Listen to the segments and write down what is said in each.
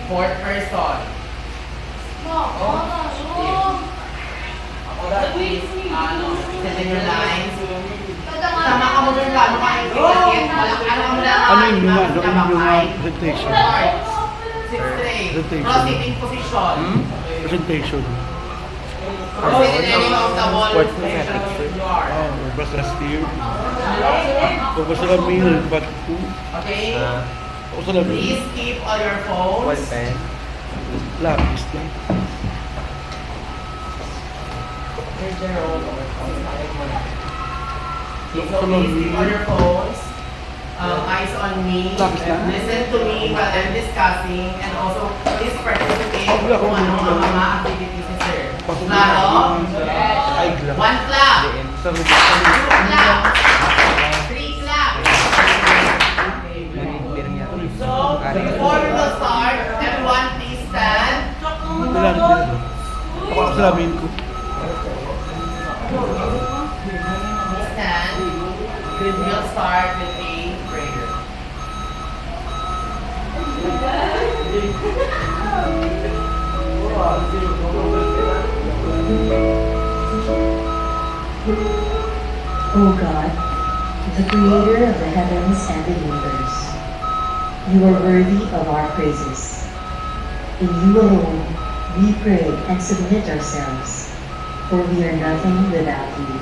Fourth person. Ako that is, setting your lines. Tama ka mo dun ka, makakikit. Ano mo lang, Ano yung presentation? Sixth grade. Presentation. Rotating position. Presentation. Rotating any of the wall Sports station athletics. you are. Basta steer. Kung sa lamin, ba't po? Okay? Kung sa lamin, Please keep all your phones. Ball pen. lapis lang. So please keep all your phones. Eyes on me. Listen to me while I'm discussing, and also please participate kung ano ang mga activities ni sir. Klaro? One clap. Two clap. Three clap. So, before we will start, everyone please stand. Wala rin din. Ako sa lamin ko. Please stand. We'll start with a prayer. O God, the creator of the heavens and the universe, you are worthy of our praises. In you alone we pray and submit ourselves, for we are nothing without you.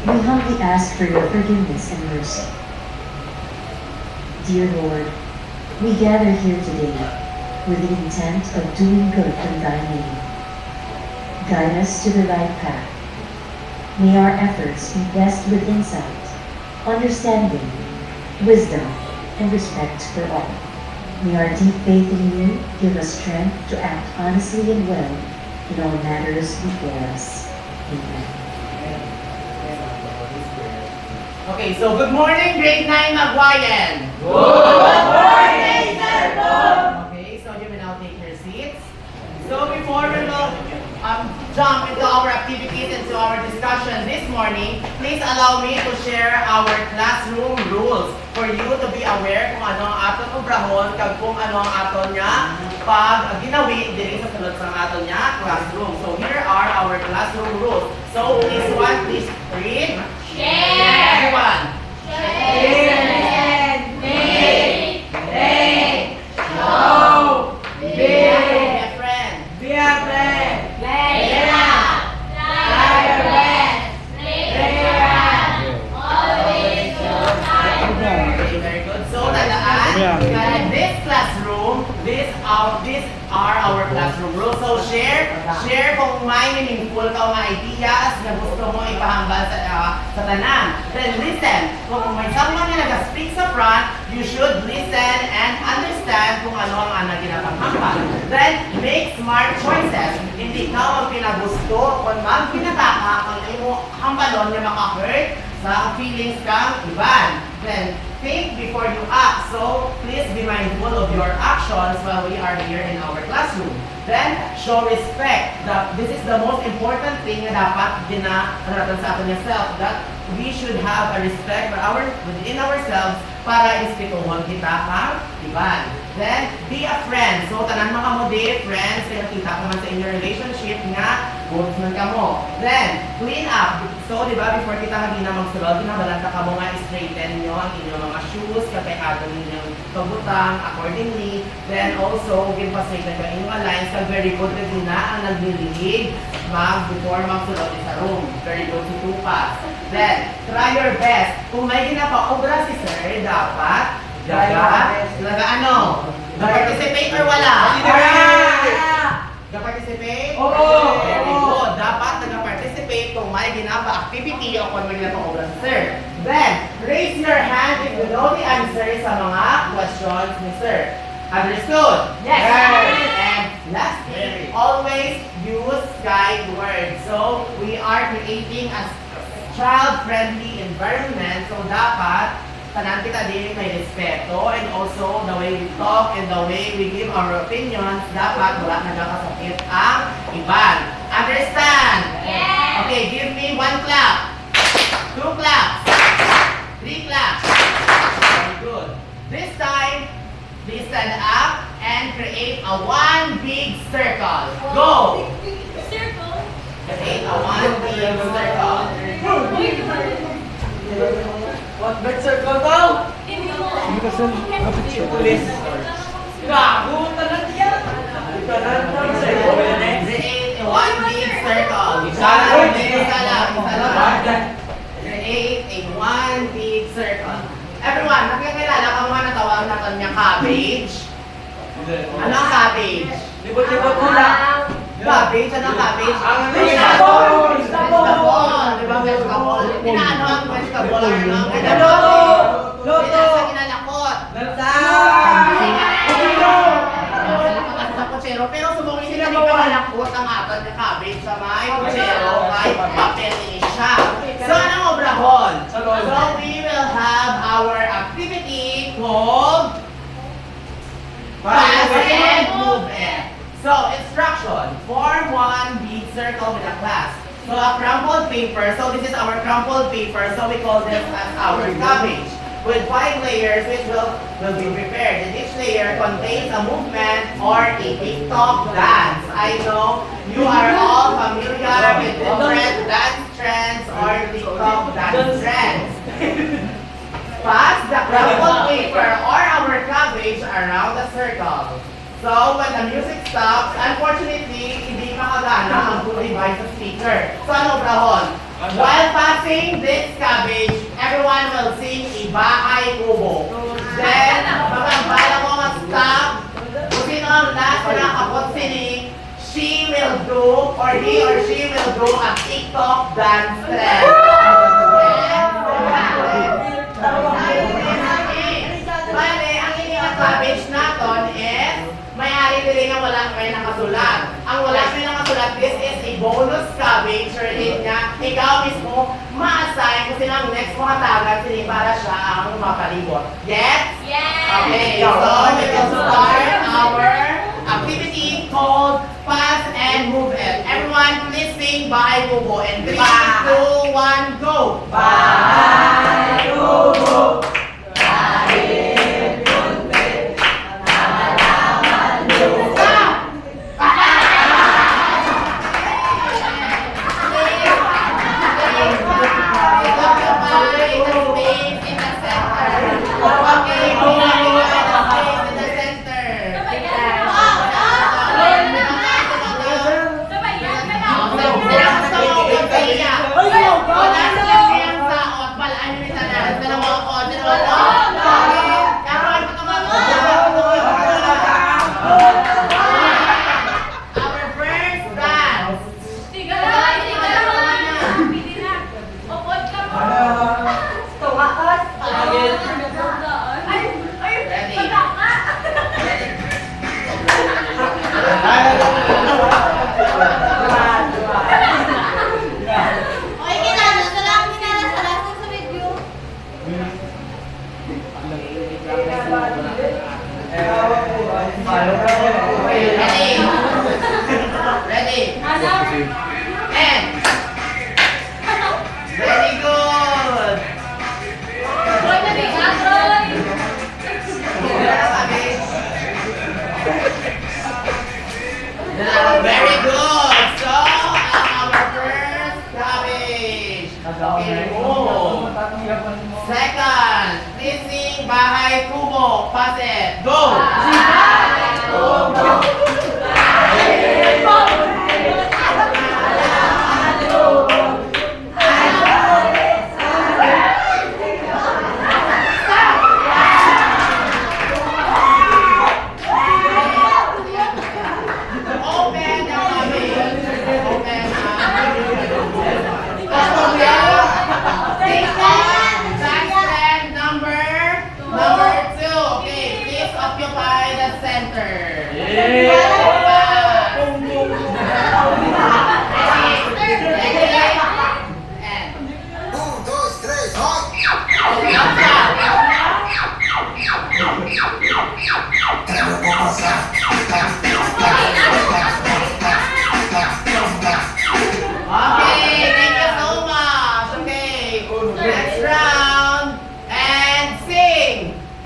We humbly ask for your forgiveness and mercy. Dear Lord, we gather here today with the intent of doing good in thy name. Guide us to the right path. May our efforts be blessed with insight, understanding, wisdom, and respect for all. May our deep faith in you give us strength to act honestly and well in all matters before us. Amen. Okay, so good morning, grade 9 Magwayan. Good morning, Sir Bob! Okay, so you may now take your seats. So before we will jump into our activities and to our discussion this morning, please allow me to share our classroom rules for you to be aware kung ano ang aton obrahon, kag kung ano ang aton niya pag ginawi diri sa sulod sa aton niya classroom. So here are our classroom rules. So this one, please read. Share! Everyone. Listen, make, take, show, Be build, a friend. be a friend, play around, try your best, play around, always your time. Okay, very good. So, tandaan, this classroom, these are our classroom rules. So, share kung may meaningful ka mga ideas na gusto mo ipahambal sa tanan. Then, listen. Kung may someone na nag-speak sa front, you should listen and understand kung ano ang ginapanghambal. Then, make smart choices. Hindi ka magpinagusto kung magpinataka kung imo hambalon na maka-hurt sa feelings kang iban. Then, think before you act. So, please be mindful of your actions while we are here in our classroom. Then, show respect. This is the most important thing na dapat ginaratan sa atin yourself, that we should have a respect for within ourselves para ispituhon kita kang iban. Then, be a friend. So, tanan mga mo friends, kaya kita ko man sa inyong relationship nga, goods man ka mo. Then, clean up. So, di ba, before kita hindi na magsulod, kinabalanta ka mo nga straighten nyo ang inyong mga shoes, kapay ato ninyong pabutang accordingly. Then, also, ginpa-straighten ka inyong lines, kag very good na din na ang naglililig before magsulod sa room. Very good si Tupas. Then, try your best. Kung may ginapa-obra si sir, dapat ano? Participate or wala? Participate? Oo! Very good. Dapat nag-participate kung may ginapa-activity o kung may ginapa-obra si sir. Then, raise your hand if you know the answer sa mga questions ni sir. Understood? Yes. And lastly, always use guide words. So, we are creating a child-friendly environment. So, dapat tanan kita din may respeto, and also the way we talk and the way we give our opinions, dapat wala nagkakasakit ang iban. Understand? Yes. Okay, give me 1 clap, 2 claps, 3 claps. Very good. This time, please stand up and and create a one big circle. Go! Circle. Create a one big circle. What big circle daw? Hindi mo. Hindi kasi kapit siya. Gago, tanan yan. Tanan daw circle yan eh. Create a one big circle. Isa lang. Create a one big circle. Everyone, nakikilala ka mga natawag na kanya cabbage? Ano ang cabbage? Libot-libot mo lang. Cabbage? Ano ang cabbage? Ang vegetable! Vegetable! Di ba vegetable? Ano ang vegetable? Loto! Loto! Sa kinalakot. Pero sumuli sila di pakalakot ang aton na cabbage sa may kutsero kay papel ini siya. So anong obrahon? So we will have our activity called Pass and Move It. So instruction, form one big circle with a class. So a crumpled paper, so this is our crumpled paper, so we call this as our cabbage. With 5 layers which will be prepared. And each layer contains a movement or a TikTok dance. I know you are all familiar with different dance trends or TikTok dance trends. Pass the crumpled paper or our cabbage around the circle. So when the music stops, unfortunately, hindi makagana ang good device sa speaker. So ano brahon? While passing this cabbage, everyone will sing Ibahay Kubo. Then, magambala mo mag-stop. Kung sino ang last na kapot sining, she will do, or he or she will do a TikTok dance trend. Bale, ang inyong cabbage naton is may-ari din nga wala may nakasulat. Ang wala may nakasulat, this is a bonus cabbage or niya. Ikaw mismo, ma-assign kung sino ang next mo hatagan, sino para siya ang mapalibot. Yes? Yes. Okay, so we will start our activity called Pass and Move It. Everyone, please sing Bahay Kubo. And 3, 2, 1, go! Bahay Kubo. Very good. So, our first cabbage. Okay, move. Second, please sing Bahay Kubo. Pass it. Go. Bahay Kubo.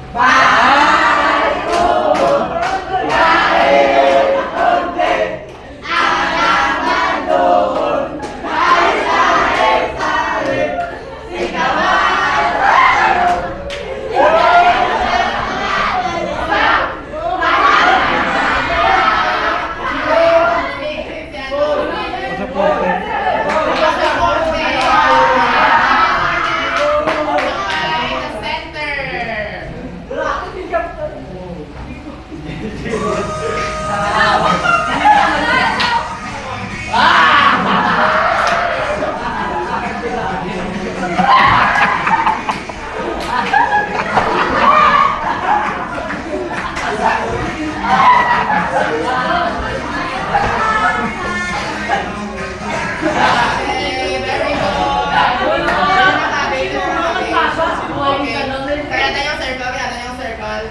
Bye. Okay, very good. Kaya tayo yung circle, kaya tayo yung circle.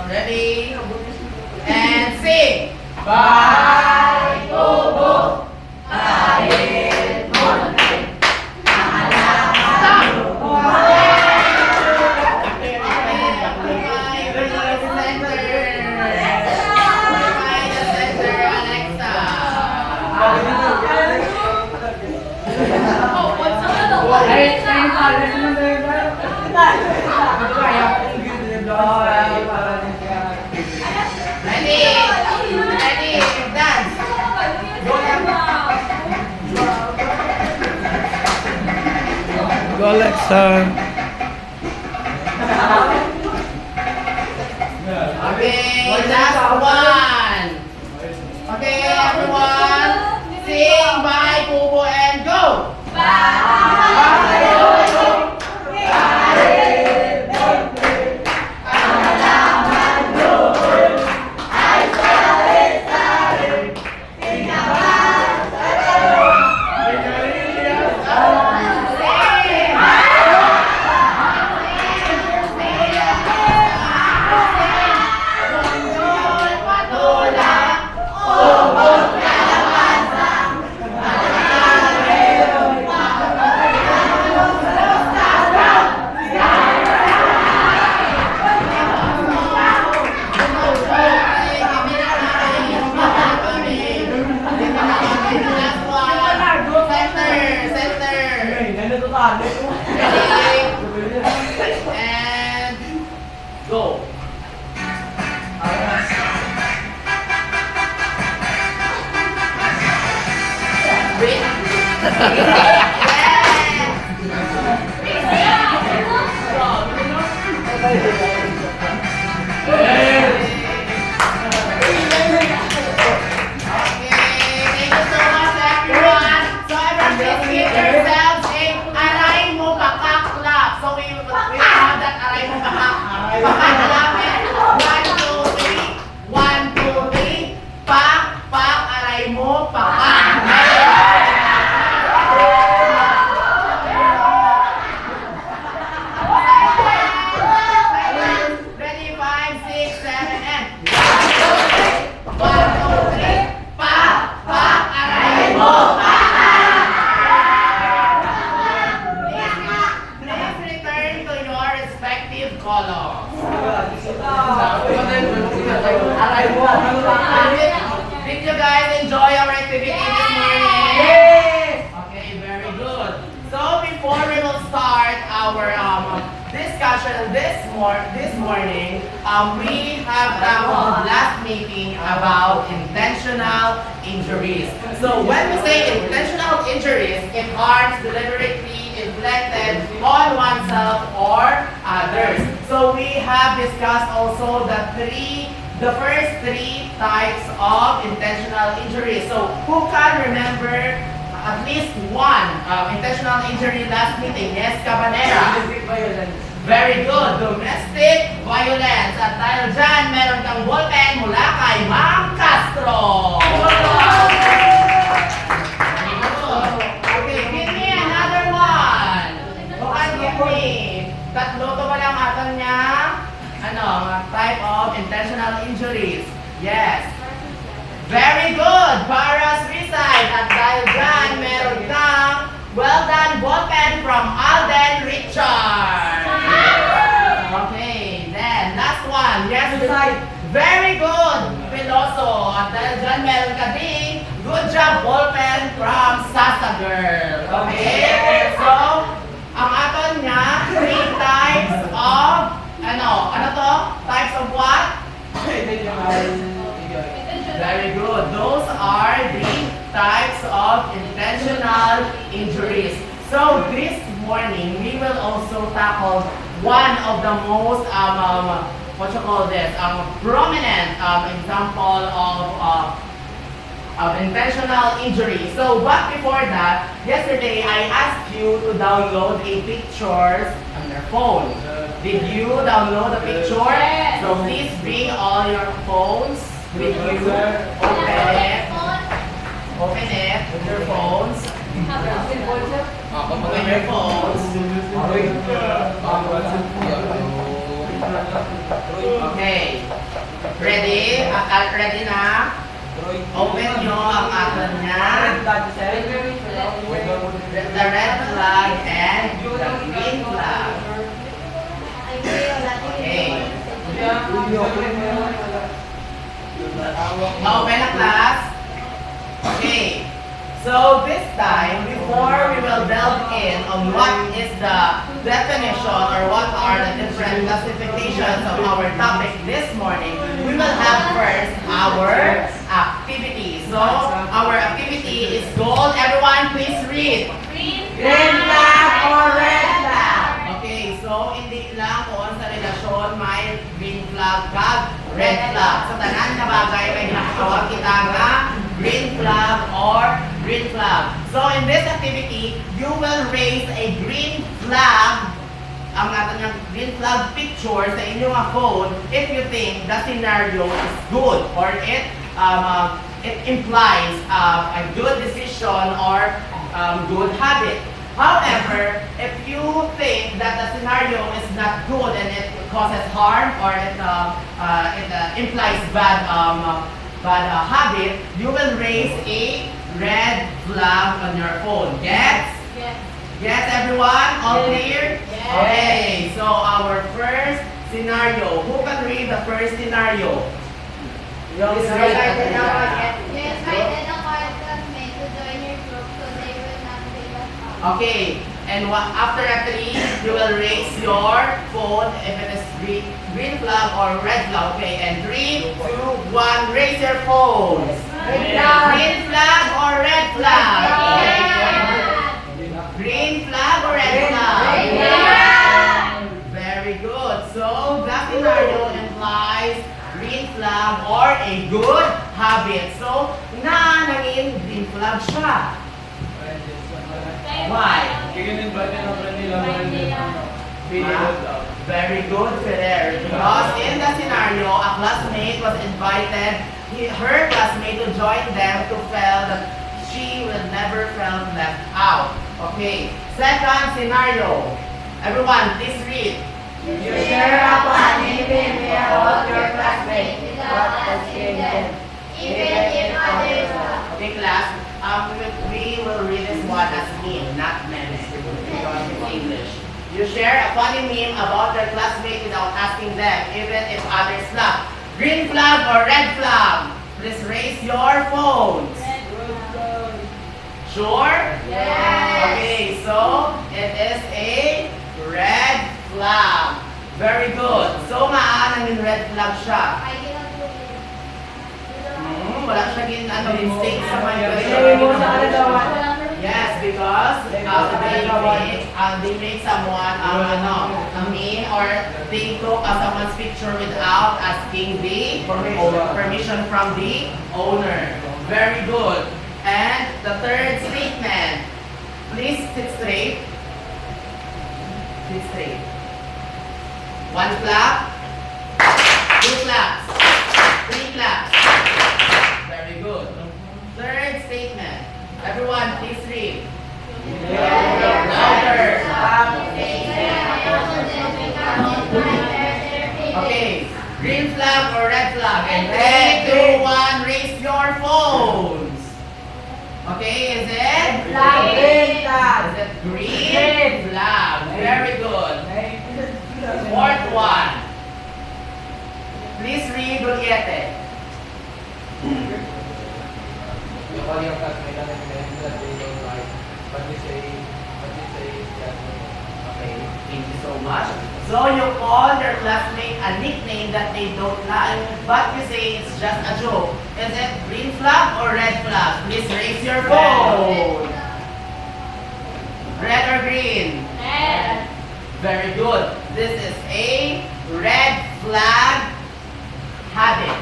Ready? And sing! Bye! Bobo! Kahit munti! Ready? Ready? Dance! Go, Alexa. Okay, last one. Okay, everyone, sing bye, Kubo, and go. And go. Did you guys enjoy our activity this morning? Okay, very good. So before we will start our discussion this morning, we have tackled last meeting about intentional injuries. So when we say intentional injuries, it harms deliberately inflicted on oneself or others. So we have discussed also the first three types of intentional injuries. So who can remember at least one intentional injury last meeting? Yes, Cabanera. Very good. Domestic violence. At dahil dyan, meron kang ballpen mula kay Ma'am Castro. Okay, give me another one. Who can give me? Tatlo to ba lang atan niya? Type of intentional injuries. Yes. Very good. Para suicide. At dahil dyan, meron kang well done ballpen from Alden Richard. Okay, then last one. Yes, suicide. Very good. Piloso. At dahil dyan, meron ka ding good job ballpen from Sasa Girl. Okay? So, ang aton niya, three types of types of what? Very good. Those are the types of intentional injuries. So this morning, we will also tackle one of the most, prominent example of of intentional injury. So, but before that, yesterday I asked you to download a pictures on your phone. Did you download the picture? Yes. So please bring all your phones with you. Open it. Open it with your phones. Open your phones. Okay. Ready? Ready na? Open nyo ang aton niya. The red flag and the green flag. Okay. Open na class. Okay. So this time, before we will delve in on what is the definition or what are the different classifications of our topic this morning, we will have first our activity. So our activity is called, everyone please read. Green flag or red flag? Okay, so hindi lang kung sa relasyon may green flag kag red flag. Sa tanan na bagay may nakakawag kita nga green flag or green flag. So in this activity, you will raise a green flag, ang natin yung green flag picture sa inyong phone if you think the scenario is good or it implies a good decision or good habit. However, if you think that the scenario is not good and it causes harm or it implies bad habit, you will raise a red flag on your phone. Yes? Yes. Yes, everyone? All clear? Yes. Okay, so our first scenario. Who can read the first scenario? Please read. Yes, I did a card classmate to join your group so they will not be left out. Okay, and after a 3, you will raise your phone if it is green flag or red flag. Okay, and 3, 2, 1, raise your phones. Green flag. Green flag or red flag? Green flag or red flag? Very good. So, that scenario implies green flag or a good habit. So, naging green flag siya. Why? Very good, Ferrer. Because in the scenario, a classmate was invited, her classmate to join them to feel that she will never felt left out. Okay. Second scenario. Everyone, please read. You share a funny thing about your classmate without asking them, even if others laugh. Okay, class. We will read this one as meme, not meme, because it's English. You share a funny meme about your classmate without asking them, even if others laugh. Green flag or red flag? Please raise your phones. Sure? Yes. Okay, so it is a red flag. Very good. So maaaring red flag siya. I cannot do it. Wala siya mistake sa may Sabi mo sa kalagawan. Yes, because they make someone a meme or they took someone's picture without asking the permission from the owner. Very good. And the third statement. Please sit straight. Sit straight. 1 clap. 2 claps. 3 claps. Very good. Third statement. Everyone, please read. Louder. Okay. Green flag or red flag? And 3, 2, 1, raise your phones. Okay, is it? Green flag. Is it green flag? Very good. Fourth one. Please read ulit. You call your classmate and recommend that they don't like, but you say that. Okay, thank you so much. So you call your classmate a nickname that they don't like, but you say it's just a joke. Is it green flag or red flag? Please raise your phone. Red or green? Red. Very good. This is a red flag habit.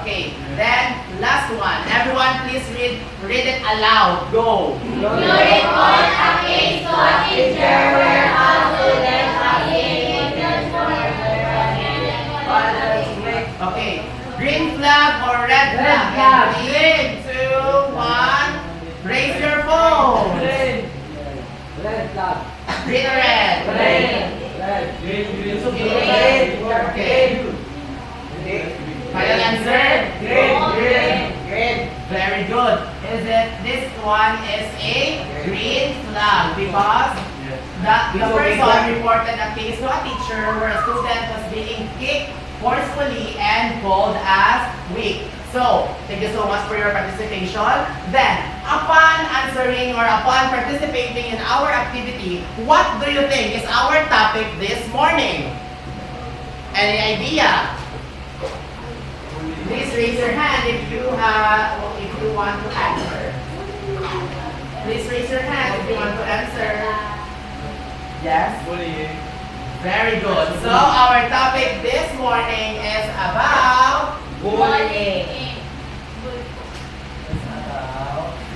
Okay, then Last one. Everyone, please read it aloud. Go. You report a case to a teacher where a student has been injured for Okay. Green flag or red flag? flag. 3, 2, 1. Raise your phone. Red flag. Green or red? Green. Okay. Final answer? Green. Very good. Is it this one is a green flag because the person reported a case to a teacher where a student was being kicked forcefully and called as weak. So, thank you so much for your participation. Then, upon answering or upon participating in our activity, what do you think is our topic this morning? Any idea? Please raise your hand if you want to answer. Please raise your hand if you want to answer. Yes? Bullying. Very good. So our topic this morning is about Bullying.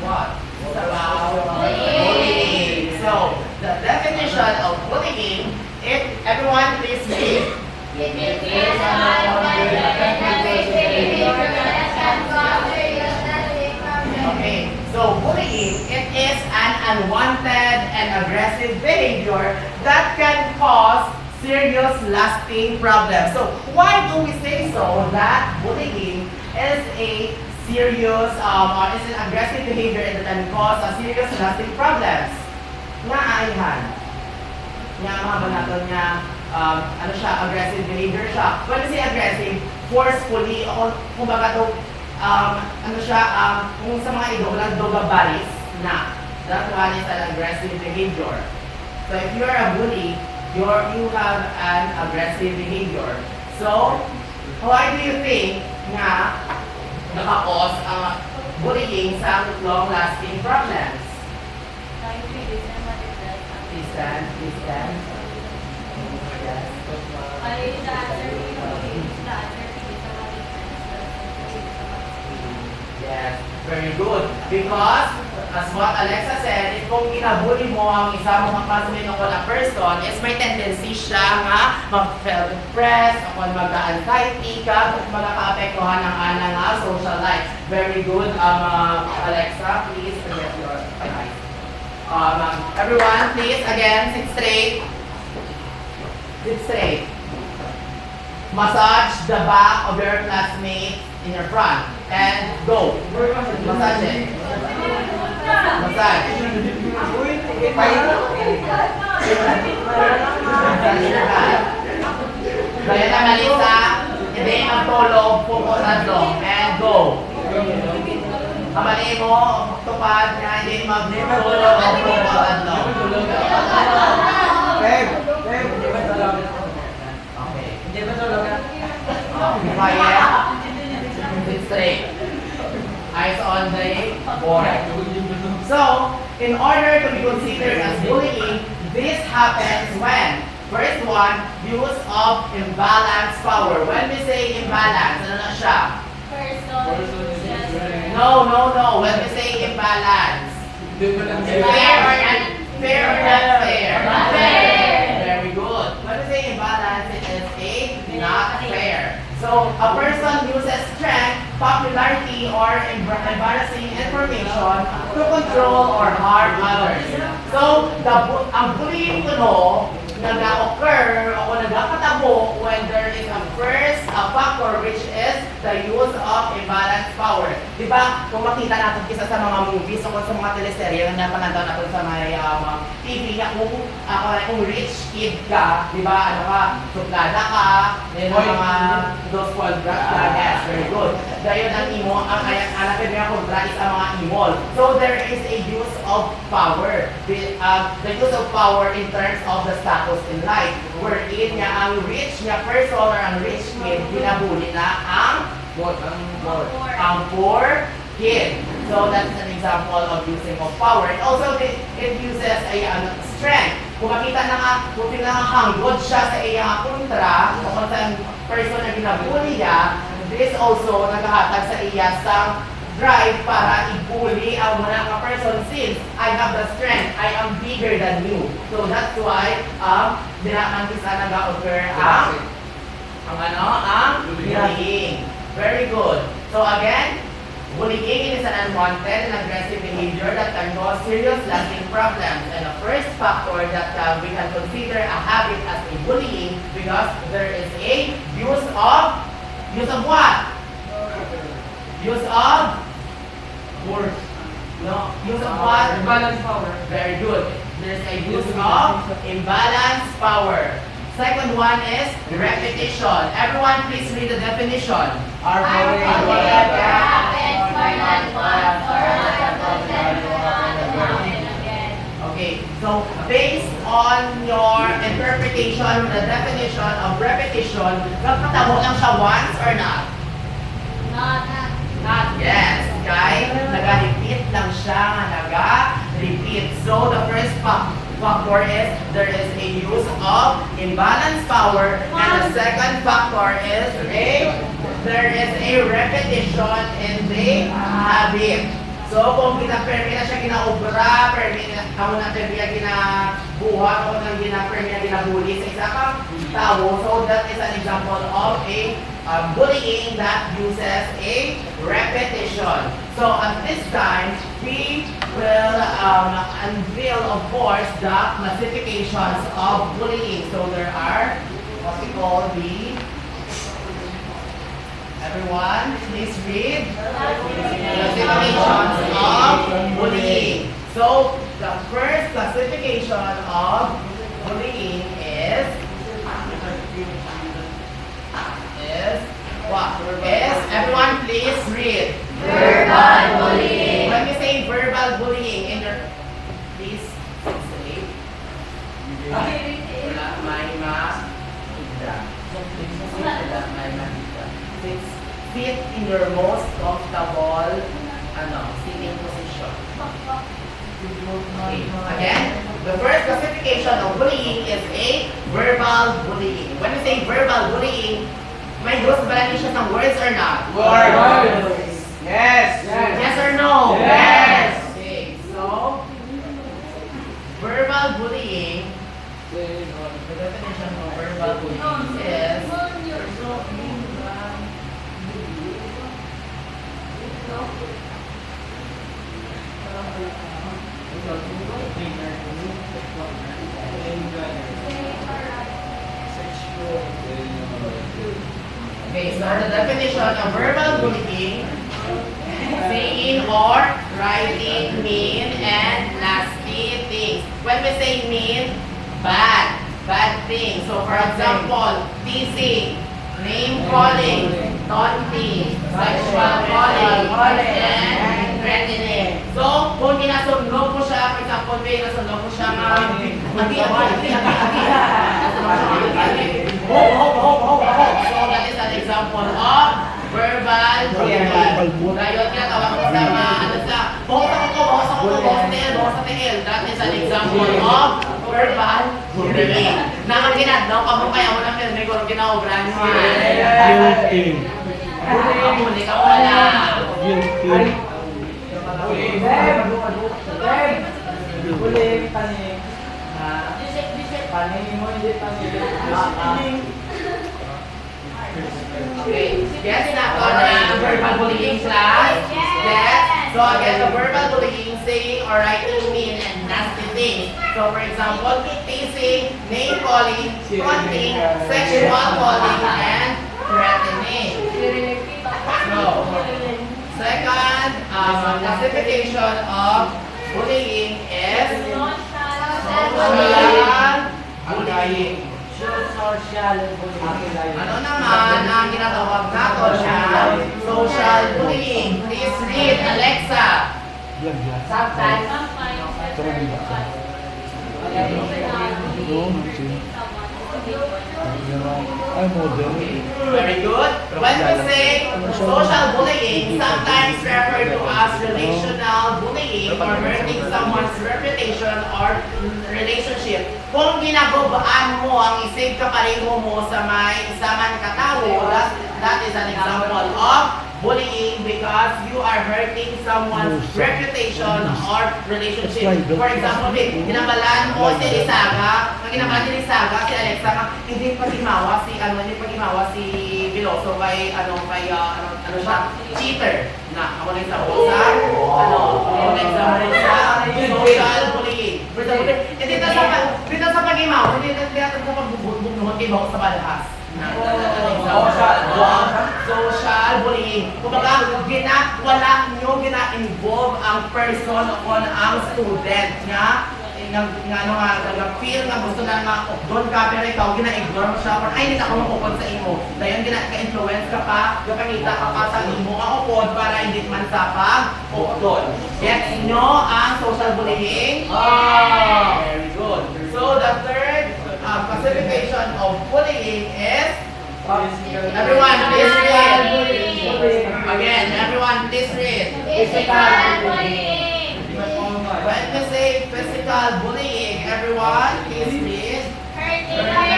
what? It's about bullying. So the definition of bullying, if everyone please read. It is Okay, so bullying, it is an unwanted and aggressive behavior that can cause serious lasting problems. So why do we say so that bullying is a serious or is an aggressive behavior that can cause a serious lasting problems? Nga ayhan. Nga mga natin nga ano siya, aggressive behavior siya. When we say aggressive, forcefully, o kumbaga to, ano siya, kung sa mga idolang dogabaris na, that one is an aggressive behavior. So if you are a bully, you have an aggressive behavior. So, why do you think nga nakakos ang bullying sa long-lasting problems? Please stand, please stand. Yes. Yes, very good. Because, as what Alexa said, if kung kinabuli mo ang isa mong classmate o a person, is may tendency siya nga mag-feel depressed, o mag-anxiety ka, kung magkakaapektuhan ng ana nga social life. Very good, Alexa, please forget your eyes. Everyone, please, again, sit straight. Sit straight. Massage the back of your classmate in your front. And go. Massage it. Massage. Gaya na Melissa, hindi magtulog, pupusan long. And go. Kamali mo, tupad na hindi magtulog, pupusan long. Quiet. Sit straight. Eyes on the board. So, in order to be considered as bullying, this happens when, first one, use of imbalanced power. When we say imbalance, ano na siya? No. When we say imbalance, fair or not fair? Not fair. Very good. When we say imbalance, it is a not fair. So, a person uses strength, popularity, or embarrassing information to control or harm others. So, ang bullying kuno, nag-occur o nagkakatabo when there is a factor which is the use of imbalanced power. Diba, kung makita natin isa sa mga movies o sa mga teleserye na napananda natin sa may TV, na kung rich kid ka, diba, ano ka, suplada ka, then mga those called yes, very good. Dahil ang imo, ang hanapin nga kontra is ang mga imol. So there is a use of power. The use of power in terms of the status in life. Wherein nga ang rich nga person or ang rich kid, binabuli na ang poor kid. So that's an example of using of power. And also it uses a strength. Kung makita na nga, kung pinangahanggod siya sa iyang kontra, o kung sa person na binabuli niya, this also naghahatag sa iya sa drive para i-bully ang mga person since I have the strength, I am bigger than you. So that's why dinaman kisa nag-occur ang bullying. Very good. So again, bullying is an unwanted and aggressive behavior that can cause serious lasting problems. And the first factor that we can consider a habit as a bullying because there is a use of what? Use of force. No, use of what? Imbalance power. Very good. There's a use of imbalance power. Second one is repetition. Everyone please read the definition. Our bullying happens more than once or multiple times and again. Okay, so based on your interpretation, the definition of repetition, nagpatamo lang siya once or not? Not. Not yes, guys. Naga-repeat lang siya, naga-repeat. So the first factor is there is a use of imbalance power, and the second factor is there is a repetition in the habit. So kung permi na siya kinaobra, permi na kinabuhat, o permi na kinabuli sa isa kang tao, so that is an example of a bullying that uses a repetition. So at this time, we will unveil, of course, the classifications of bullying. So there are what we call the, everyone, please read classifications of bullying. So the first classification of bullying is what? Is everyone please read Verbal bullying. When we say verbal bullying in your please say wala may ma-ida. Sit in your most comfortable sitting position. Okay. Again, the first classification of bullying is a verbal bullying. When we say verbal bullying, may gusto ba natin siya ng words or not? Words. Yes. Yes or no? Yes. Okay, so verbal bullying, the definition of verbal bullying is okay, so the definition of verbal bullying, saying or writing mean and nasty things. When we say mean, bad things. So for example, teasing, name calling, taunting, sexual calling, and threatening. So kung ginasundo po siya, for example, may nasundo po siya nga, So that is an example of verbal bullying. Ngayon ginatawag ko sa mga bahos sa tehel. That is an example of verbal bullying. Nakaginadlaw ka mo kaya mo ng filme ko ginaobran mo. Guilty. Huli ka wala. Guilty. Bullying, paning. Paning mo, hindi paning. Okay. Yes, na to na verbal bullying class. Yes. So again, the verbal bullying, saying or writing mean and nasty things. So for example, teasing, name calling, taunting, sexual calling, and threatening. So, second classification of bullying is social bullying. Social bullying. Ano naman ang ginatawag nato siya? Social bullying. Please read, Alexa. Sometimes. No, nothing. I'm model. Very good. When we say social bullying, sometimes referred to as relational bullying or hurting someone's reputation or relationship. Kung ginagubaan mo ang isig kapareho mo sa may isa man katao, that is an example of bullying because you are hurting someone's reputation or relationship. For example, ginabalaan mo si Lisaga, ang ginabalaan ni Lisaga, si Alexa, hindi pagimawa si Veloso kay siya, cheater na. Ako na example sa, social bullying. For example, dito sa pagimawa, hindi natin sa pagbubog ibaw sa balhas. Social bullying. Kumbaga, wala nyo gina-involve ang person o ang student niya. Feel na gusto na nga, doon ka, pero ikaw, gina-ignore mo siya. Ay, hindi ako makupod sa imo. Dayon, ka-influence ka pa, kapangita ka pa sa imo ang upod para hindi man sa pag-upod. Gets nyo ang social bullying? Very good. So, the third classification of bullying is everyone, please read. Again, everyone, please read. Physical bullying. When we say physical bullying, everyone, please read. Hurting a person's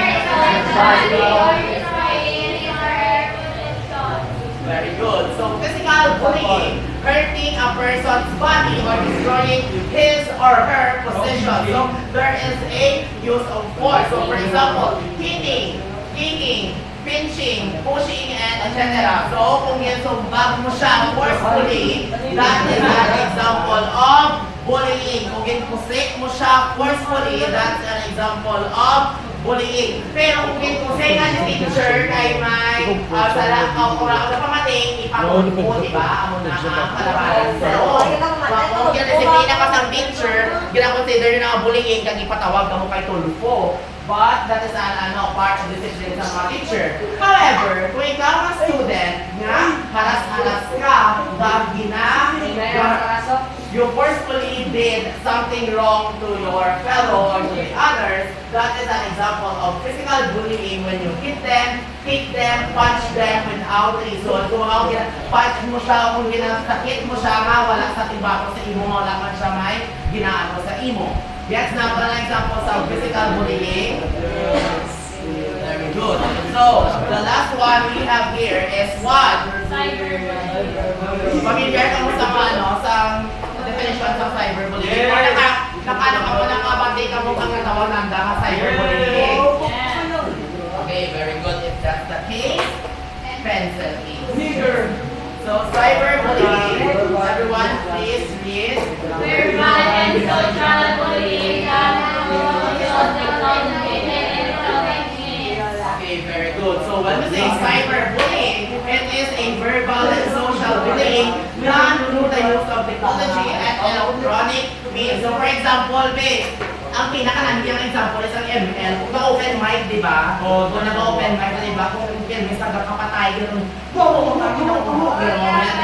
body or destroying his or her possessions. Very good. So, physical bullying, hurting a person's body or destroying his or her possession. So, there is a use of force. So, for example, hitting, kicking, pinching, pushing, and etc. So, kung ginusumbag mo siya forcefully, that is an example of bullying. Kung ginusik mo siya forcefully, that's an example of bullying. Pero kung ginusik nga ni teacher kay may kurang na pamating, ipakot mo, diba? Amo na ang kalabaran. So, kung ginadisiplina ka sa teacher, ginakonsider na bullying, kag ipatawag ka mo kay tulfo. But that is an part of the discipline sa mga teacher. However, kung ikaw ang student nga, haras-haras ka, you forcefully did something wrong to your fellow or to the others, that is an example of physical bullying when you hit them, kick them, punch them without reason. Kung punch mo siya, kung ginasakit mo siya nga, wala sa tibako sa imo, wala man siya may ginaano sa imo. That's not an example of physical bullying. Very good. So, the last one we have here is what? Cyberbullying. Familiar ka mo sa definition sa cyberbullying? Or nakabati ka mo ang natawag ng cyberbullying? Okay, very good. If that's the case, pencil please. So, cyberbullying, everyone please read. Verbal and social bullying that promotes communication and techniques. Okay, very good. So, when we say cyberbullying, it is a verbal and social bullying done through the use of technology and electronic means. So, for example, ang pinaka-nandiyan example is ang ML. Kung ka-open mic, di ba? O kung nag-open mic, di ba? Kung may sagakapatay, gano'n, di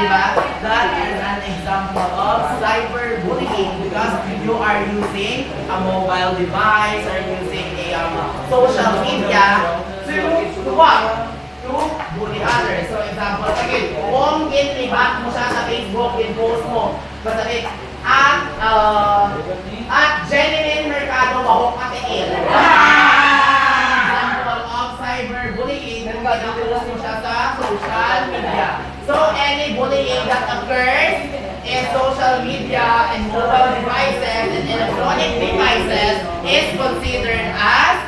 ba? That is an example of cyberbullying because you are using a mobile device or using a social media to what? To bully others. So, example, again, kung ginibak mo siya sa Facebook, in-post mo, basta at Jenny Mercado Bahok Katiin. Example of cyberbullying kung ginapos mo siya sa social media. So, any bullying that occurs in social media and mobile devices and electronic devices is considered as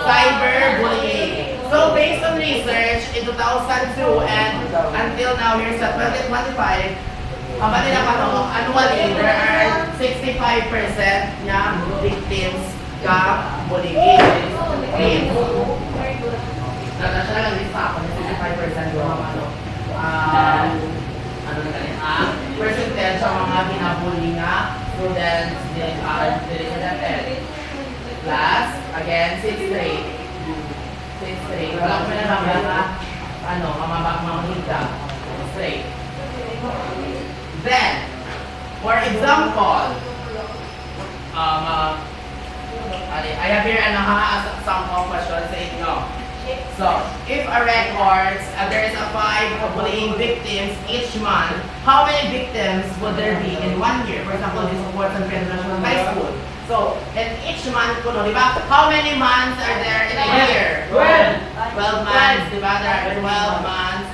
cyberbullying. So, based on research in 2002 and until now, here's at 2025, ang nila annually, there are 65% na victims ka bullying. Nasa lang list pa ako, 65% yung mga percentage sa mga binabully nga students din class, again, 6th grade. Wala ko na lang mga hita. Straight. Then, for example, I have here some questions sa inyo. So, if a records, there is a 5 bullying victims each month, how many victims would there be in 1 year? For example, this is for San Pedro National High School. So, in each month, diba? How many months are there in a year? 12 months, diba? There are 12 months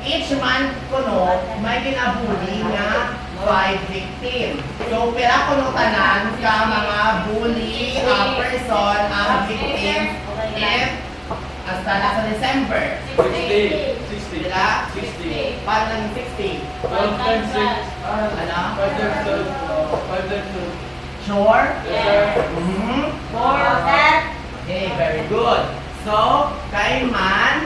each month kuno may ginabuli nga 5 victims. So, pera kuno tanan ka mga bully person ang victim if hasta na sa December. 60. Sila? 60. Paano lang 60? 12 times 6. Ano? 5 times 12. 5 times 2. Sure? Yes, sir. Mhm. Sir. Okay, very good. So, kay man,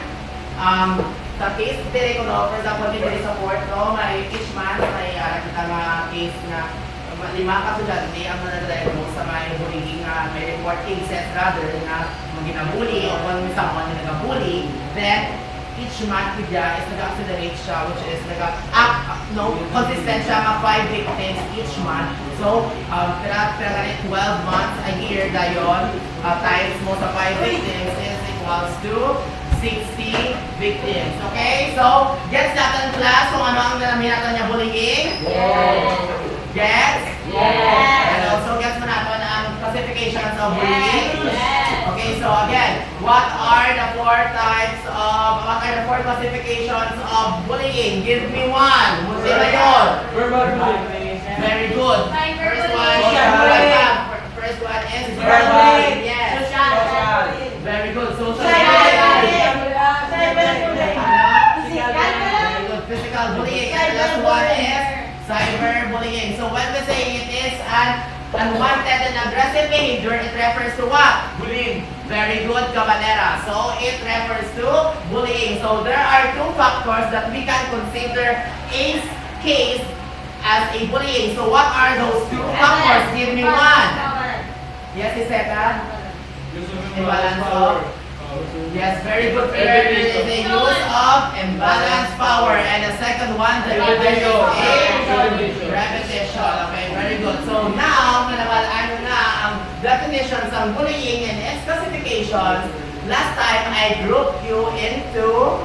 sa case dire ko no, for example, dire sa court no, may each month may kita nga case na 5 ka estudyante ang nag-diagnose sa may bullying may report cases rather na ginabully o kung someone na nagabully, then each month niya is nag-accelerate siya, which is consistent siya mga 5 victims each month. So, pera 12 months a year dayon, times mo sa 5 victims is equals to 60 victims. Okay? So, gets natin class kung ano ang nalamin natin niya bullying? Gets? And also, gets mo natin ang classifications of bullying? Okay, so again, what are the 4 classifications of bullying? Give me one. Buti na yun. Verbal bullying. Very good. First one, first one is Verbal bullying. Yes. Very good. Social Very good. Physical bullying. And the last one is cyberbullying. So when we say it is an unwanted and aggressive behavior, it refers to what? Bullying. Very good, Cabanera. So it refers to bullying. So there are 2 factors that we can consider a case as a bullying. So what are those 2 factors? Give me one. Yes, Iseka? Imbalance of? Yes, very good. There is the use of imbalanced power. And the second one, the repetition. Okay, very good. So now, nalabalaan nyo na ang definitions ng bullying and its classifications. Last time, I grouped you into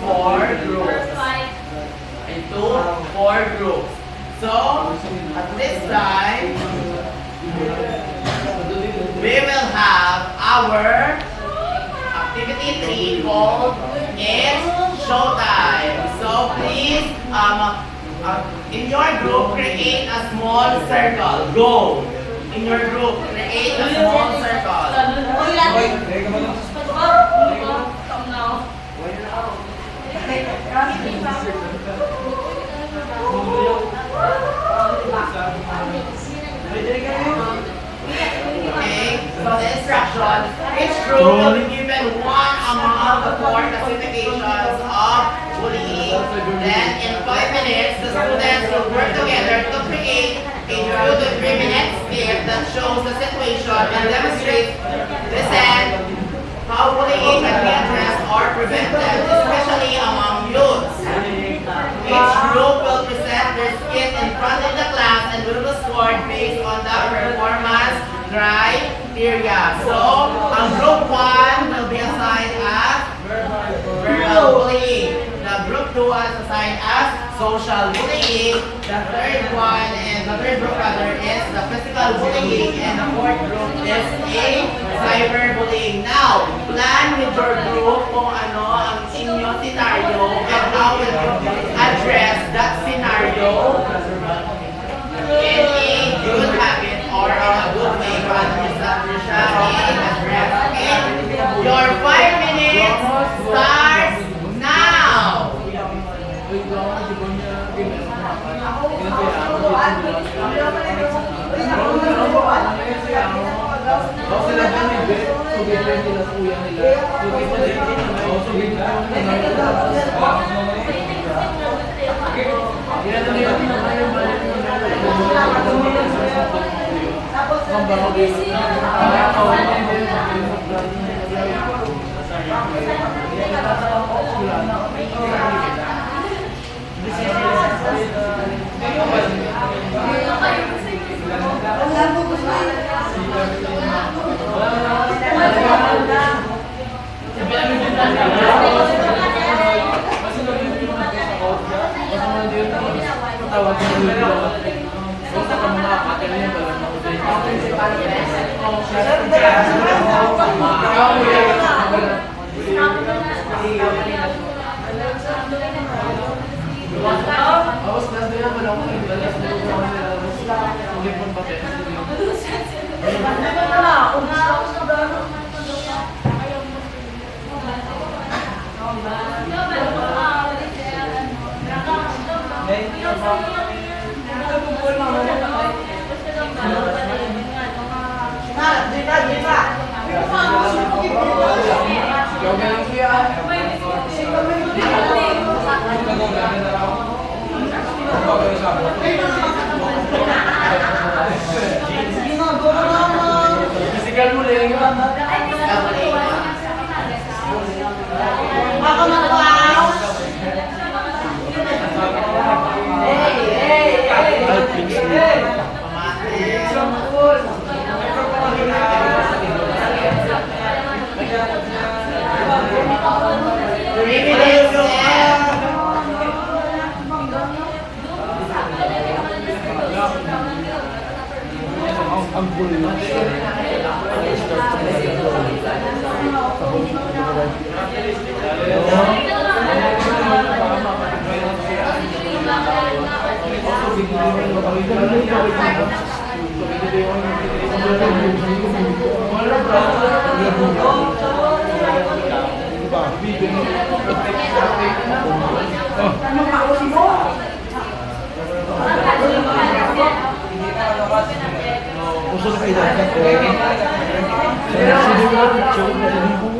4 groups. So, at this time, we will have our activity 3 called It's Showtime. So please, in your group, create a small circle. Go! In your group, create a small circle. Okay, so the instructions, each group will be given one among the 4 classifications of bullying. Then in 5 minutes, the students will work together to create a 2 to 3 minute skit that shows the situation and demonstrates how bullying can be addressed or prevented, especially among youths. Each group will present their skit in front of the class and will be scored based on the performance criteria. So, group 1 will be assigned as verbal bullying. The group 2 is assigned as social bullying. The third group is the physical bullying, and the 4th group is a cyberbullying. Now, plan with your group kung ano ang inyong scenario and how will you address that scenario in a good habit or in a good way to address that address. Okay? Your 5 minutes starts now. Gawin siya. Physical mo lang yun. Ako na wow! Hey, hey, hey! Ay, please. Ang gulo yun. Gusto na kayo dahil ako. Sa sinigaw, picture na sinigaw.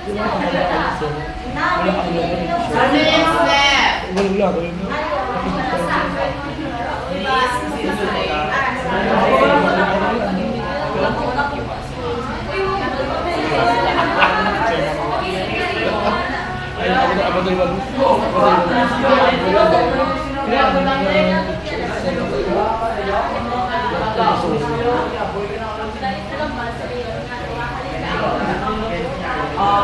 Di ba? Wala kang loko ng picture. One minute left. Wala ko yun. Ay, ako na yung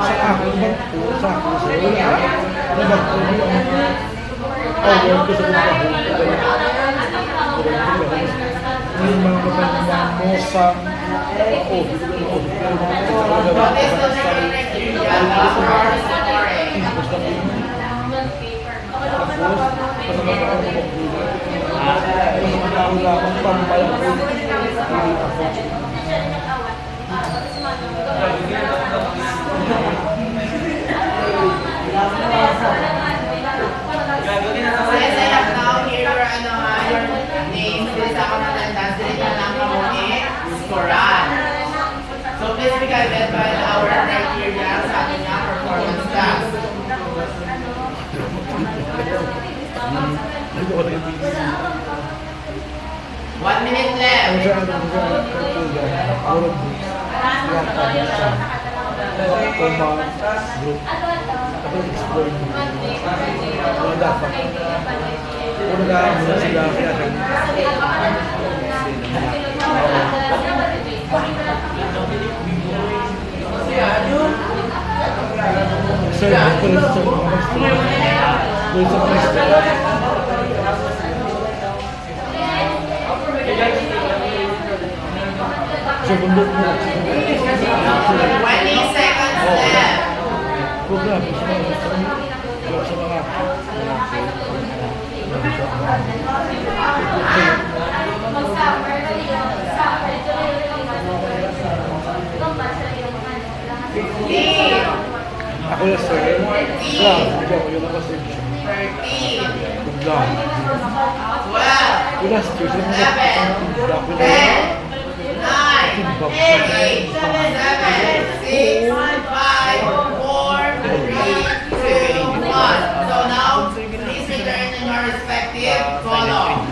sa akin ba po sa akin sa wala na ba ko sa yung mga kapatid mo sa Yes, I have now here your name. This is ako matanda. Sila lang kamuhi. Quran. So please be guided by our criteria sa ating performance class. One minute left. Segundo 20 seconds left. program sa mga Lead. ako na sir ako yung nakasensya 13. program 12. wala sir sa mga 11. 10. 9, 8, 7, 6, 5, 4, 3, 2, 1. So now, please return in your respective column.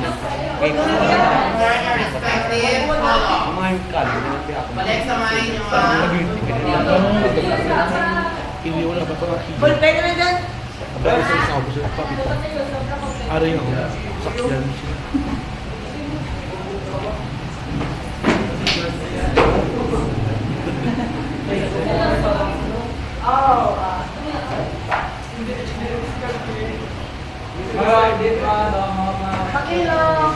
Return your respective column. Balik sa main nyo hindi wala pa pa Pulpen naman dyan. dahil sa isa ako sa papito aray ako sakyan siya Pakilong.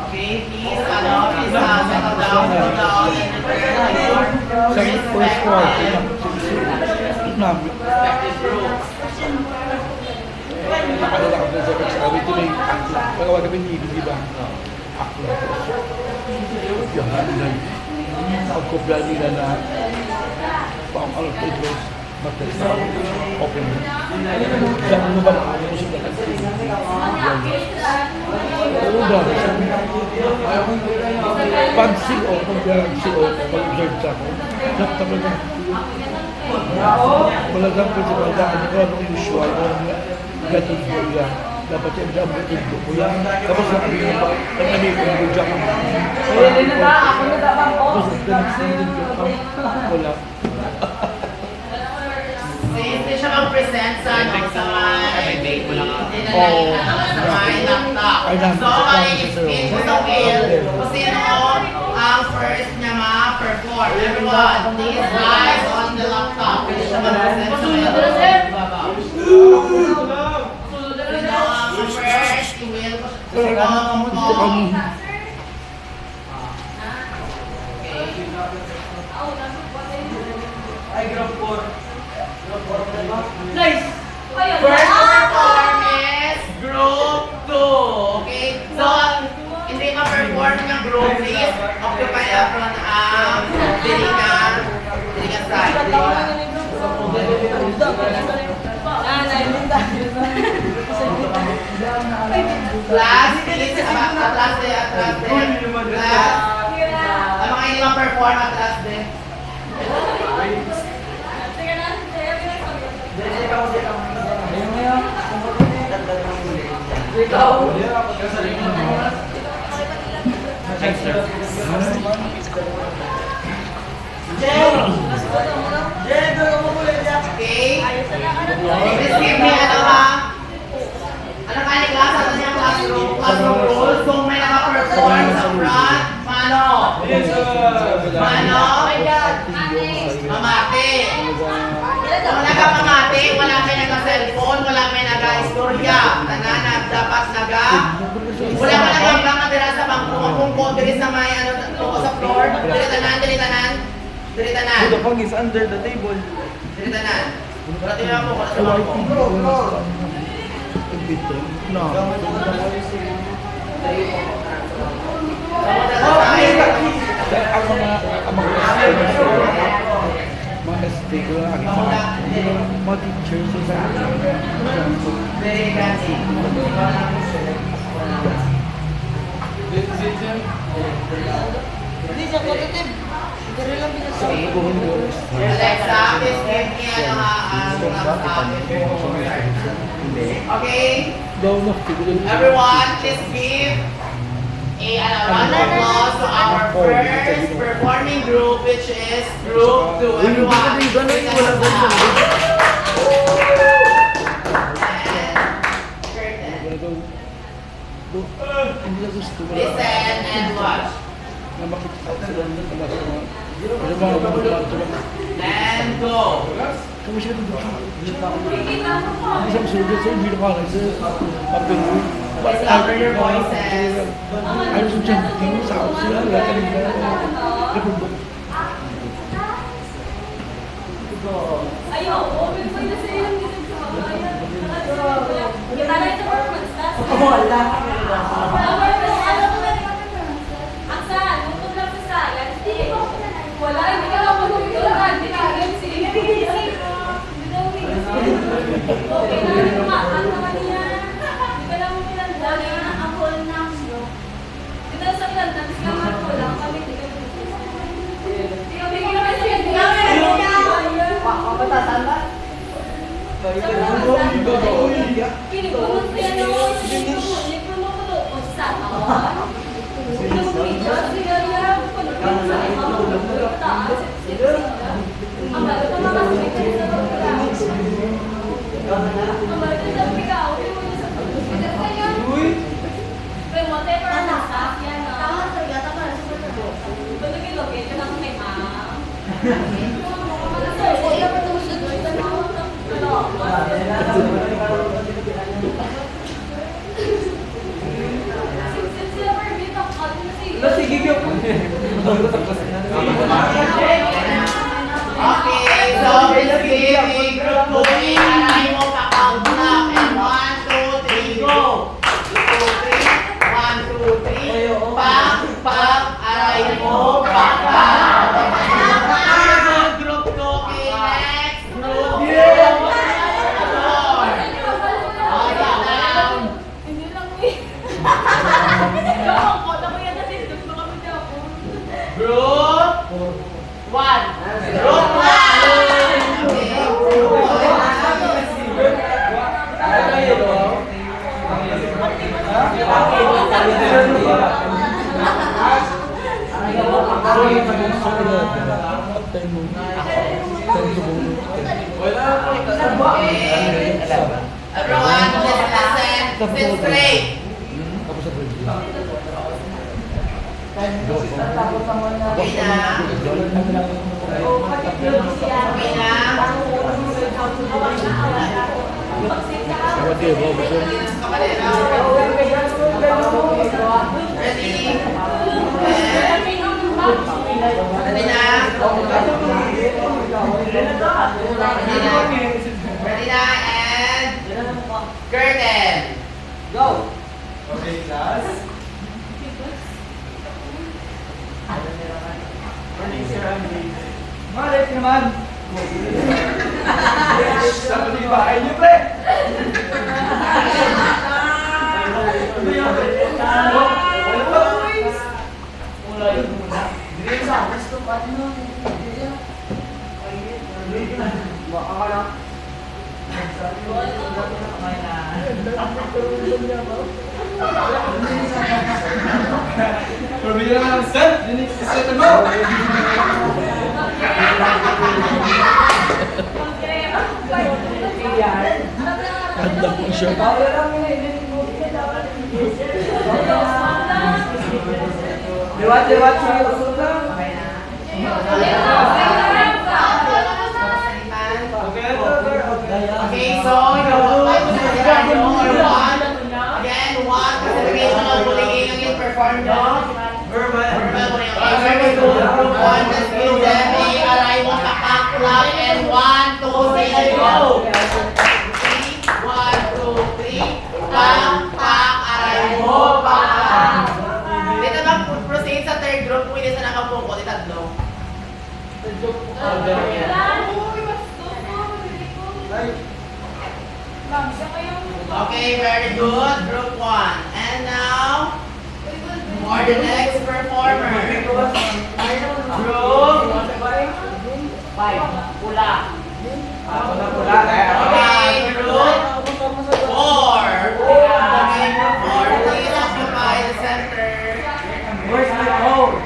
Okay, please, settle down. sa first floor namin nakala ka sa first floor ito na yung pagkawag kami ni di ba ako yan na pagkopya nila na pang alam ito Matesta, open. Diyan ano ba lang? Ano siya talaga? Oo ba? Pag CO, pag-observe sa ako, dapat talaga. Malagang principal daan ko, anong usual, gatid ko yan. Dapat yung jam gatid ko yan. Tapos sabi ko ba, ang ano yung jam ang tapos pinag-sendin ko, wala. Hindi siya mag-present sa may laptop. So, i-explain ko sa Will kung sino ang first niya ma-perform. Everyone, please guys on the laptop. Hindi siya mag-present sa Will. Sino ang first? Si Will. Ay, group 4. Nice! First perform is group 2. Okay? So, hindi ma-perform ng group, please occupy upon ang diligan side. Class, please, atras din. Class, ang mga hindi ma-perform, atras din. Okay? Please give me ano ha? Ano ka ni class? Ano niya classroom? Classroom rules. Kung may naka-perform sa front, mano? Mano? Mamati. Kung nagpamati, wala may nag-cellphone, wala may nag-istorya. Tanan, dapat wala ka lang ibang matira sa bangko. Kung diri sa may ano sa floor, diri tanan. The phone is under the table. Diri tanan. Wala tingnan mo, wala sa bangko. No. Mga SD ko lang mga teachers sa Very fancy. Alexa, please give me okay? Everyone, please give a round of applause to our first performing group, which is Group 2. Everyone, listen and watch. And go. Kamu siya dito. Isang sulit sa hindi naman sa papel. Please lower your voices. Ayaw sa dyan, tingin sa ako sila. Wala ka rin na. Ayaw, open mo na sa iyo. Kita na ito performance na. Wala. Ang saan? Bukod lang sa science. Wala, hindi ka lang magpipilihan. Hindi ka lang okay na rin kumakan naman niya. Hindi ka lang pinanda. Wala na ang whole ng bro. Dito sa pinanda, kasi naman ko lang kami. Hindi kami sa pinanda. Kapatasan ba? Kinipunod siya noon. Kinipunod ko doon. Saan ako? Sige, Gio. Okay, so please give me group 2. Aray mo, pa-count up. And 1, 2, 3, go! 1, 2, 3. Pang, aray mo, pang. Group 2, okay, next group. Group 1! Everyone, let's listen. Sit straight. Tapos sa bridge. Okay na? Okay na? Okay, bago siya. Ready? Ready na? Ready na? And curtain. Go! Okay, class. Malik naman! Dapat di ba? Ay, niyo, pre! Ano yun? Wala pa ang wings! Wala yun muna. Dili sa gusto pa din mo. Baka ka lang. Pabili naman ang set! Dinig si set mo! Handa po siya. Liwat siya. Okay, so again, one classification of bullying again performed on verbal bullying. Okay, very good. Group 1, let's give them a arrival papak clap and 1, 2, 3, go. 1, 2, 3, pak, arrival, pak. Dito bang proceed sa third group kung hindi sa nakapungko, di tatlo. Okay, very good. Group 1. And now, for the next performer. Group 5. Pula. Okay, group 4. Okay, group 4. Please occupy the center. Where's my home?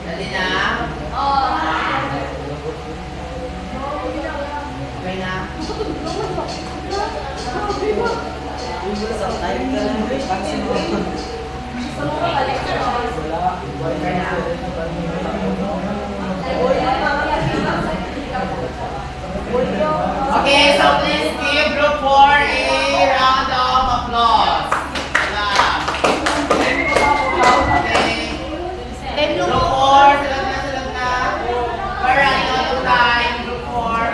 Dali na. Okay na. Okay, so please give group 4 a round of applause. Clap. Okay. Group 4, silog na. We're running out of time. Group 4.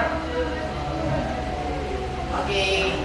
Okay.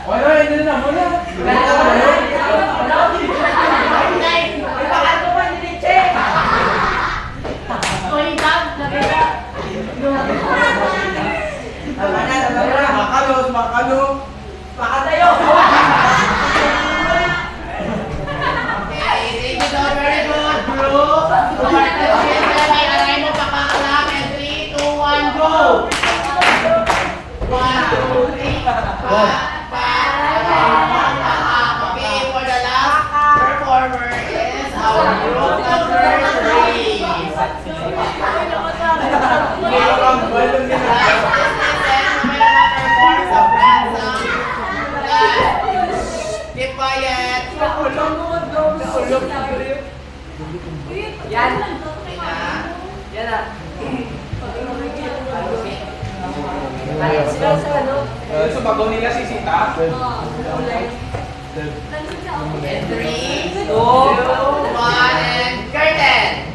Why Group number 3. Keep quiet. Yan. Okay na. Yan na. Sila sa ano? So, bago nila si Sita? And 3, 2, 1, and curtain.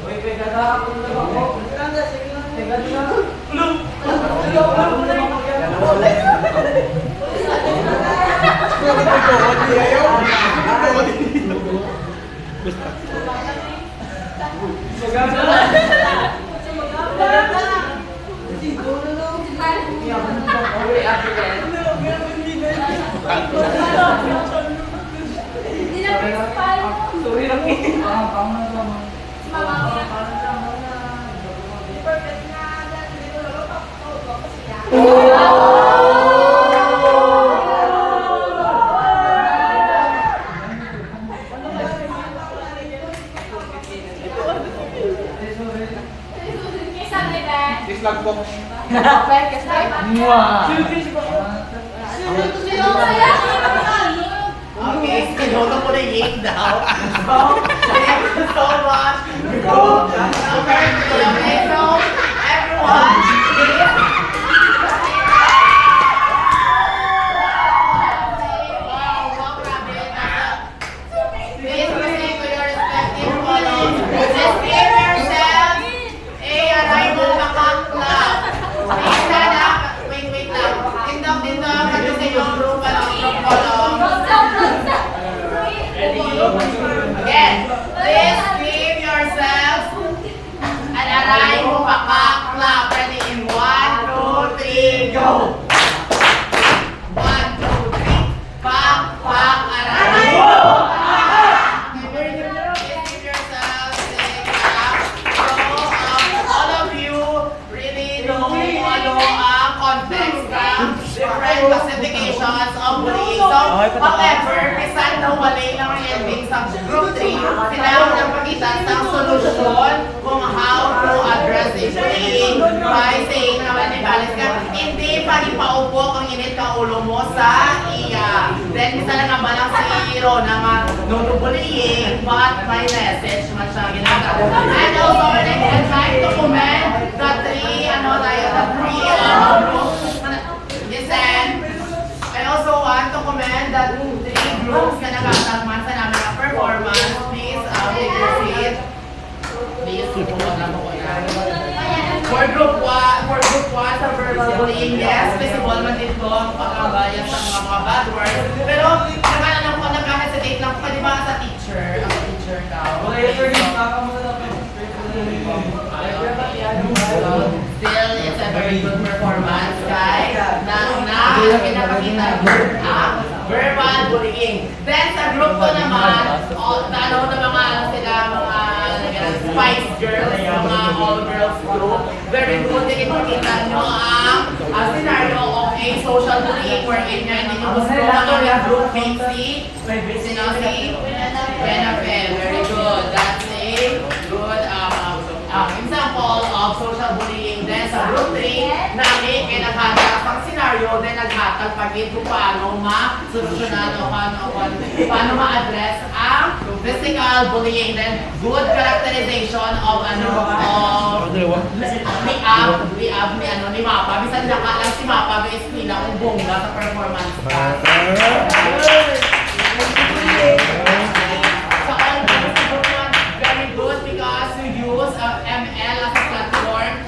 Uy, pegada ako na ako. Pegada na. Hindi na principal. Sorry lang eh. Dislike po. Okay, sinuto ko na yung daw. Thank you so much. Group number 2. Okay, so everyone, wow, grabe. Please proceed to your respective columns. Just give yourself a arrival makakla. Please stand up. Wait lang. Tindog, kasi sa iyong group column. Again, please give yourselves an aray mo pakakla. Ready in 1, 2, 3, go! 1, 2, 3, pak, aray! Please give yourselves a clap. So, all of you really know ano ang context ng different classifications of bullying. So, however, bisan na wala ng ending sa group 3, kailangan ng pagitan sa solusyon kung how to address this bullying by saying naman ni Balis ka, hindi pa ipaupo ang init ka ulo mo sa iya. Then, isa lang naman ang si Rona nga, no to bullying, but my message man siya ginagawa. And also, I'd like to commend the 3 groups. Listen, I also want to commend the 3 groups na nagkatagman sa namin ng performance. Please, take your seat. Please, sumunod na mo na. For group 1, sa verbal bullying, yes, visible man dito ang pagkabayan sa mga bad words. Pero, nagka-hesitate lang ko, di ba sa teacher? Ang teacher ka. Wala yung sir, Still, it's a very good performance, guys. Na pinapakita ang verbal bullying. Then, sa group ko naman, tanaw na mga Spice Girls, mga all-girls group. Very good, ikipakita nyo ang scenario of a social bullying wherein nyo hindi nyo gusto ang group mate sino si Benafe. Very good. That's a good example of social bullying. Then sa group 3, namin ay naghatag pang scenario, then naghatag pagit kung paano ma-solusyonan o paano ma-address ang physical bullying. Then good characterization of ni Mapa. Bisan na ka lang si Mapa, may eskwila kung bongga sa performance ka. Sa all groups, very good because you use ML as a platform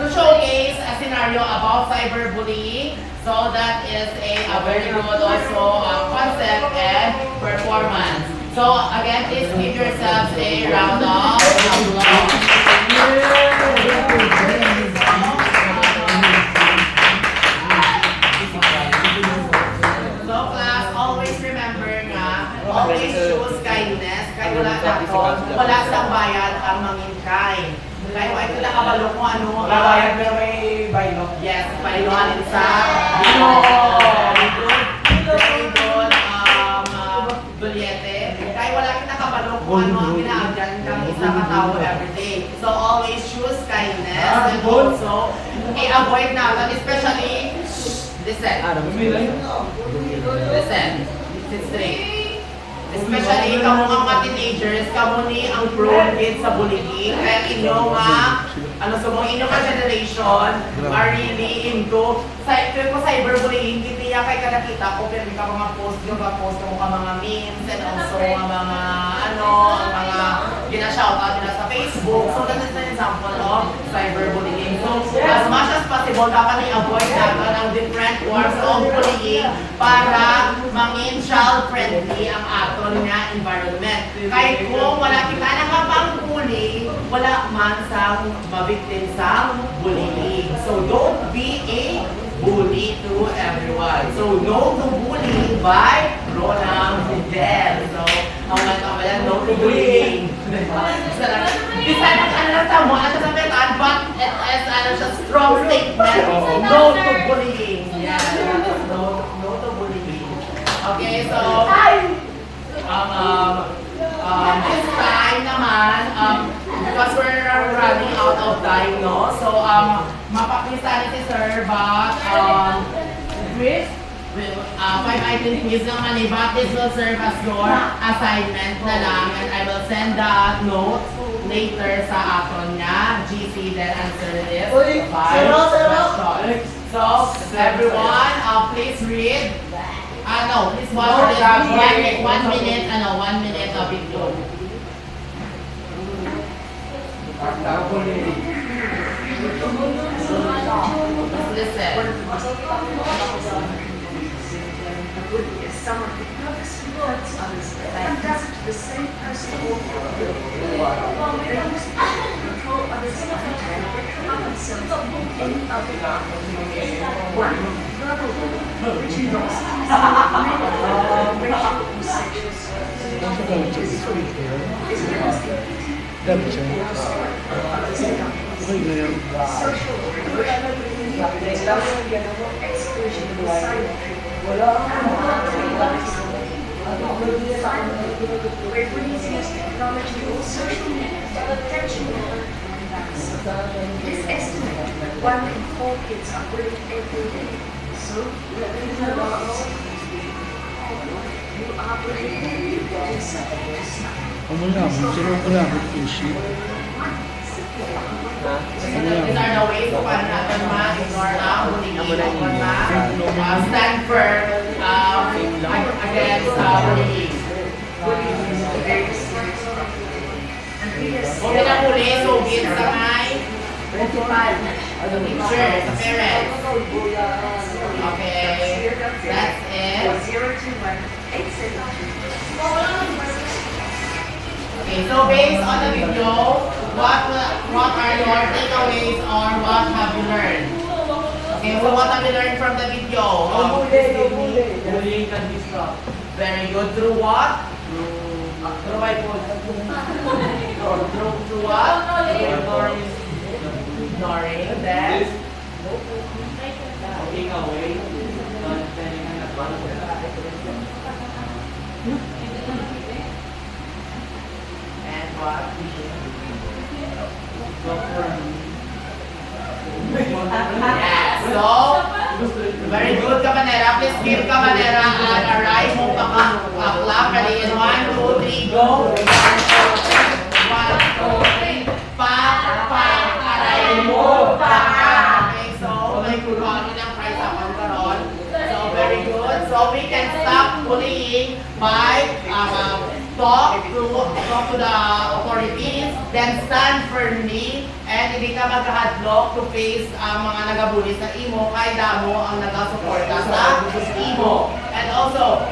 to showcase a scenario about cyberbullying. So that is a very good also concept and performance. So again, please give yourselves a round of applause. So class, always remember nga, always choose kindness. Kaya wala sa bayad ang mangingkay. Kaya ay kila kabalo kung ano. Bayad pero may baylo. Yes, baylohan sa Very good. kung ano ang ginagagan kang isa katao everyday. So always choose kindness and also i-avoid natin, especially, listen, sit straight. Especially kamo nga mga teenagers, kamo ni ang prone din sa bullying. Kaya inyo nga, inyo nga generation are really into cyberbullying. Hindi niya kay nakita ko, pero ka mga post mo ka mga memes and also mga mga gina-shoutout nila sa Facebook. So that is an example of cyberbullying. So as much as possible, dapat i-avoid natin ang different forms of bullying para mangin child-friendly ang aton nga environment. Kahit kung wala kita nakapang-bully, wala man sa mabiktim sa bullying. So don't be a bully to everyone. So no to bullying by Ronald Fidel. So ang mga no to bullying. Bisa lang tamo at sa metan, but it is siya strong statement. No to bullying. Yeah, no to bullying. Okay, so this time naman, because we're running out of time, no? So, mapakita ni si Sir, but, with 5 item quiz naman eh, but this will serve as your assignment na lang, and I will send the notes later sa aton nga GC then answer this 5 questions. So, everyone, please read. No, please watch this 1 minute, 1 minute of video. Listen. Is someone who purposely hurts others and does it to the same person or group. They use it to control others and become themselves in other ways. 1. Verbal bullying, which involves racial or sexual slurs. 2. Is domestic beating or destroying others and others. Social exclusion and silent treatment. Where bullies use technology or social media to intentionally hurt and embarrass. It is estimated that 1 in 4 kids are bullied every day. So, let them know you are bullied, do something to stop. These are the ways kung paano natin ma-ignore ang bullying, kung stand firm against bullying. Huwag na muli, sugit sa may principal, sa teacher, sa parents. Okay, that's it. Okay, so based on the video, what are your takeaways or what have you learned? Okay, so what have you learned from the video? Bullying can be stopped. Very good. Through what? Through my phone. Through what? Ignoring. Then? Taking away. Not telling an advantage. And what? Yes. So, very good, Cabanera. Please give Cabanera an arrive mo clap. Ready in 1, 2, 3, go. 1, 2, 3. Aray mo Okay, so may kuruano ng price ako karon. So, very good. So, we can stop bullying by talk to the authorities, then stand firmly, and hindi ka magkahadlok to face ang mga nagabuli sa imo, kay damo ang nagasuporta sa imo. And also,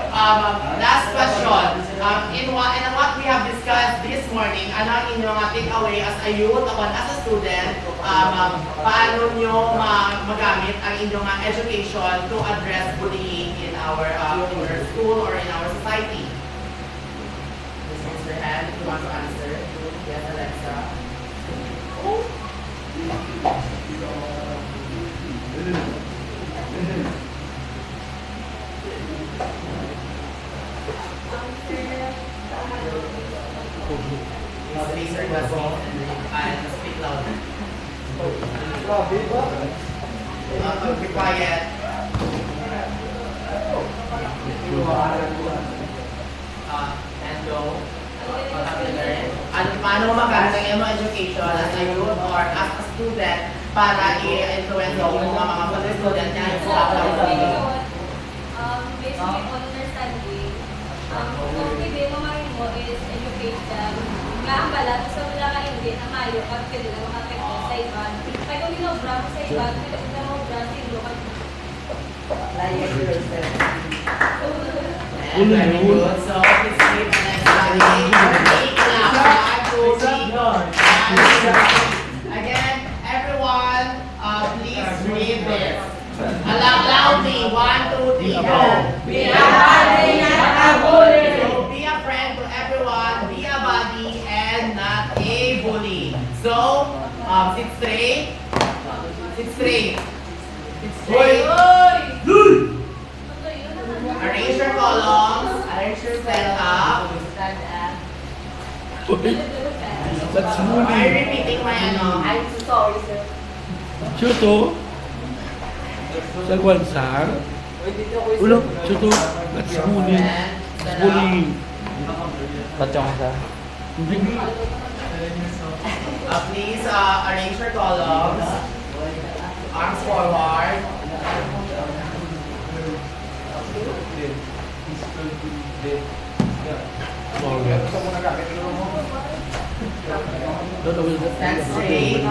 last question, in what we have discussed this morning, ano ang inyong takeaway as a youth, as a student, paano nyo magamit ang inyong education to address bullying in our school or in our society? Raise your hand if you want to answer. Yes, Alexa. Please raise your glass and speak louder. Be quiet. And go. Ano, paano mo maganda ng iyong education as a youth or as a student para i-influence yung mga student niya yung sa Based on my understanding, kung hindi mo mo is education. Nga ang balat, so wala ka hindi na mayo at pwede na makapekto sa iba. Kaya kung minobra mo sa iba, pwede na mobra sa ilo. Very good. So, please keep an exciting. Again, everyone, please read this. Loudly. 1, 2, 3, go. Be a buddy, not a bully. So, be a friend to everyone. Be a buddy and not a bully. So, sit straight. Sit straight. Sit straight. Arrange your columns. Arrange your setup. Stand up. That's I'm moving. repeating my ano. I'm so sorry, sir. Chuto. Sagwansar. Ulo. Chuto. That's moving. And Bullying. please arrange your columns. Arms forward. Stand straight.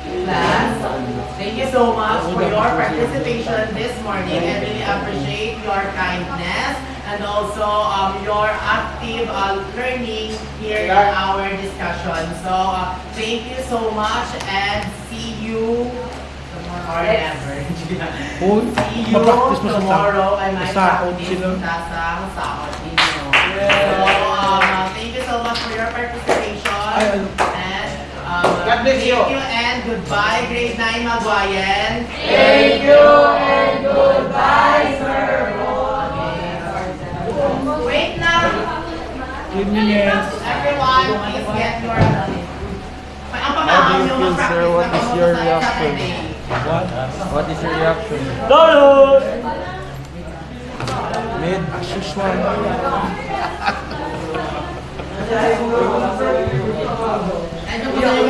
Class, thank you so much for your participation this morning. I really appreciate your kindness and also your active learning here in our discussion. So, thank you so much and see you or never. Hoy, See you ma-practice mo sa tomorrow. I might sahod practice sila. sa sahod ninyo. So, thank you so much for your participation. Ay, ano? And God bless you. thank you and goodbye, grade 9 Maguayan. Thank you and goodbye, sir. Wait lang. Cleanliness. Everyone, please get your... Ang pamahal nyo mag-practice What is your sa reaction? Saturday. What? What is your reaction? Mid. As usual. And yung gusto nyo